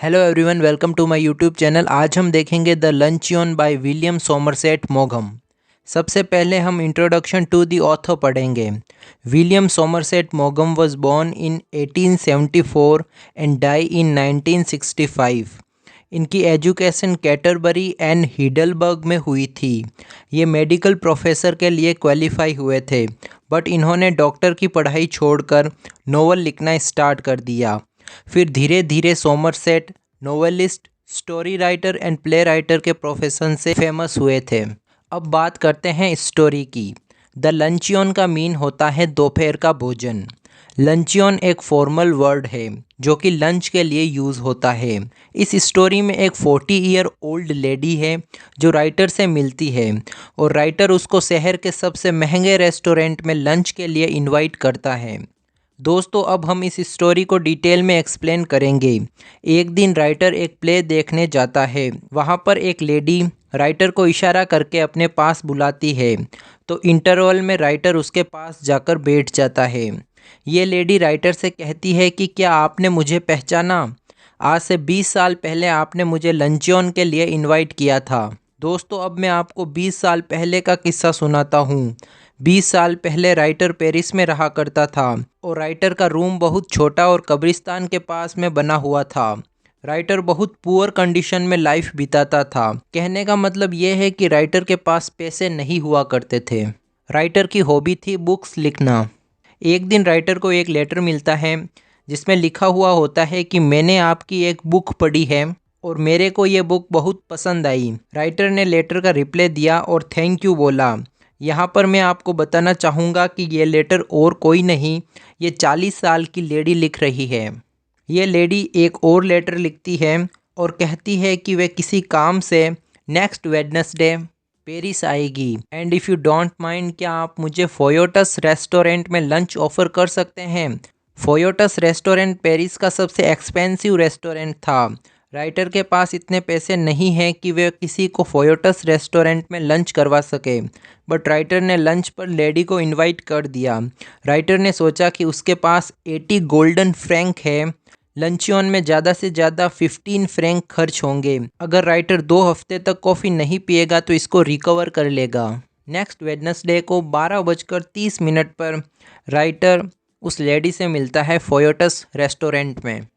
Hello everyone, welcome to my YouTube channel. आज हम देखेंगे the luncheon by William Somerset मॉघम। सबसे पहले हम इंट्रोडक्शन टू द ऑथर पढ़ेंगे। विलियम सोमरसेट मॉघम was born in 1874 and die in 1965। इनकी एजुकेशन कैटरबरी एंड हिडलबर्ग में हुई थी। ये मेडिकल प्रोफेसर के लिए क्वालिफाई हुए थे, बट इन्होंने डॉक्टर की पढ़ाई छोड़कर नोवेल लिखना स्टार्ट कर दिया। फिर धीरे धीरे Somerset novelist, story writer and play writer के प्रोफेशन से फेमस हुए थे। अब बात करते हैं स्टोरी की। द लंचियन का मीन होता है दोपहर का भोजन। लंचियन एक फॉर्मल वर्ड है जो कि लंच के लिए यूज़ होता है। इस स्टोरी में एक 40 ईयर ओल्ड लेडी है जो राइटर से मिलती है और राइटर उसको शहर के सबसे महंगे रेस्टोरेंट में लंच के लिए इनवाइट करता है। दोस्तों, अब हम इस स्टोरी को डिटेल में एक्सप्लेन करेंगे। एक दिन राइटर एक प्ले देखने जाता है। वहाँ पर एक लेडी राइटर को इशारा करके अपने पास बुलाती है, तो इंटरवल में राइटर उसके पास जाकर बैठ जाता है। ये लेडी राइटर से कहती है कि क्या आपने मुझे पहचाना? आज से 20 साल पहले आपने मुझे लंचियन के लिए इनवाइट किया था। दोस्तों, अब मैं आपको 20 साल पहले का किस्सा सुनाता हूँ। 20 साल पहले राइटर पेरिस में रहा करता था और राइटर का रूम बहुत छोटा और कब्रिस्तान के पास में बना हुआ था। राइटर बहुत पुअर कंडीशन में लाइफ बिताता था। कहने का मतलब ये है कि राइटर के पास पैसे नहीं हुआ करते थे। राइटर की हॉबी थी बुक्स लिखना। एक दिन राइटर को एक लेटर मिलता है जिसमें लिखा हुआ होता है कि मैंने आपकी एक बुक पढ़ी है और मेरे को ये बुक बहुत पसंद आई। राइटर ने लेटर का रिप्लाई दिया और थैंक यू बोला। यहाँ पर मैं आपको बताना चाहूँगा कि ये लेटर और कोई नहीं, ये 40 साल की लेडी लिख रही है। ये लेडी एक और लेटर लिखती है और कहती है कि वे किसी काम से नेक्स्ट वेडनेसडे पेरिस आएगी and if you don't mind, क्या आप मुझे फोयोटस रेस्टोरेंट में लंच ऑफ़र कर सकते हैं? फोयोटस रेस्टोरेंट पेरिस का सबसे एक्सपेंसिव रेस्टोरेंट था। राइटर के पास इतने पैसे नहीं हैं कि वे किसी को फोयोटस रेस्टोरेंट में लंच करवा सके, बट राइटर ने लंच पर लेडी को इनवाइट कर दिया। राइटर ने सोचा कि उसके पास 80 गोल्डन फ्रैंक है। लंचियन में ज़्यादा से ज़्यादा 15 फ्रैंक खर्च होंगे। अगर राइटर 2 हफ्ते तक कॉफ़ी नहीं पिएगा तो इसको रिकवर कर लेगा। नेक्स्ट वेडनेसडे को 12:30 पर राइटर उस लेडी से मिलता है फोयोटस रेस्टोरेंट में।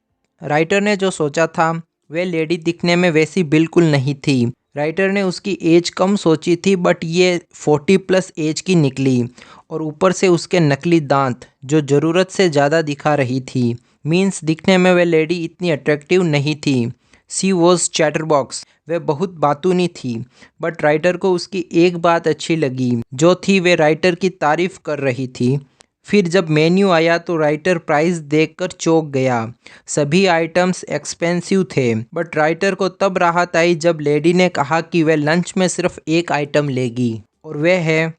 राइटर ने जो सोचा था वह लेडी दिखने में वैसी बिल्कुल नहीं थी। राइटर ने उसकी एज कम सोची थी, बट ये 40 प्लस एज की निकली और ऊपर से उसके नकली दांत जो ज़रूरत से ज़्यादा दिखा रही थी। मीन्स दिखने में वह लेडी इतनी अट्रैक्टिव नहीं थी। सी वॉज चैटरबॉक्स, वह बहुत बातूनी थी। बट राइटर को उसकी एक बात अच्छी लगी, जो थी वे राइटर की तारीफ़ कर रही थी। फिर जब मेन्यू आया तो राइटर प्राइस देखकर चौंक गया। सभी आइटम्स एक्सपेंसिव थे, बट राइटर को तब राहत आई जब लेडी ने कहा कि वह लंच में सिर्फ एक आइटम लेगी और वह है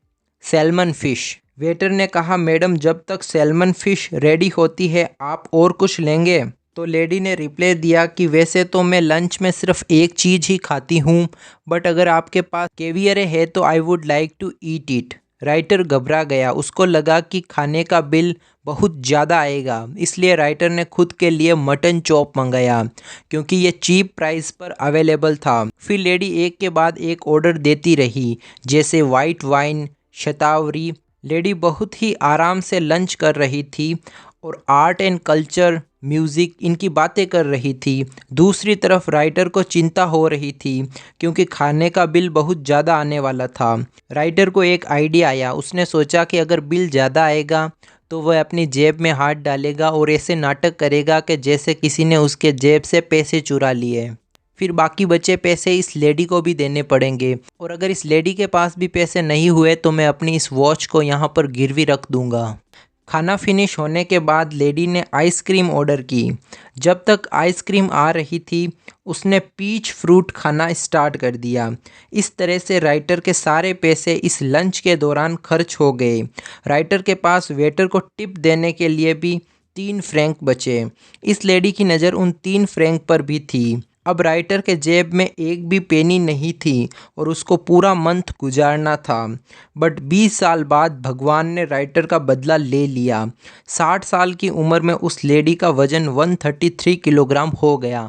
सैल्मन फ़िश। वेटर ने कहा, मैडम, जब तक सैल्मन फ़िश रेडी होती है आप और कुछ लेंगे? तो लेडी ने रिप्लाई दिया कि वैसे तो मैं लंच में सिर्फ एक चीज़ ही खाती हूँ, बट अगर आपके पास कैवियर है तो I would like to eat it. Writer घबरा गया। उसको लगा कि खाने का बिल बहुत ज़्यादा आएगा, इसलिए राइटर ने खुद के लिए मटन चॉप मंगाया क्योंकि ये चीप प्राइस पर अवेलेबल था। फिर लेडी एक के बाद एक ऑर्डर देती रही, जैसे वाइट वाइन, शतावरी। लेडी बहुत ही आराम से लंच कर रही थी और आर्ट एंड कल्चर, म्यूज़िक, इनकी बातें कर रही थी। दूसरी तरफ राइटर को चिंता हो रही थी क्योंकि खाने का बिल बहुत ज़्यादा आने वाला था। राइटर को एक आइडिया आया। उसने सोचा कि अगर बिल ज़्यादा आएगा तो वह अपनी जेब में हाथ डालेगा और ऐसे नाटक करेगा कि जैसे किसी ने उसके जेब से पैसे चुरा लिए। फिर बाकी बचे पैसे इस लेडी को भी देने पड़ेंगे और अगर इस लेडी के पास भी पैसे नहीं हुए तो मैं अपनी इस वॉच को यहाँ पर गिरवी रख दूँगा। खाना फिनिश होने के बाद लेडी ने आइसक्रीम ऑर्डर की। जब तक आइसक्रीम आ रही थी उसने पीच फ्रूट खाना स्टार्ट कर दिया। इस तरह से राइटर के सारे पैसे इस लंच के दौरान खर्च हो गए। राइटर के पास वेटर को टिप देने के लिए भी 3 फ्रैंक बचे। इस लेडी की नज़र उन 3 फ्रैंक पर भी थी। अब राइटर के जेब में एक भी पेनी नहीं थी और उसको पूरा मंथ गुजारना था। बट 20 साल बाद भगवान ने राइटर का बदला ले लिया। 60 साल की उम्र में उस लेडी का वजन 133 किलोग्राम हो गया।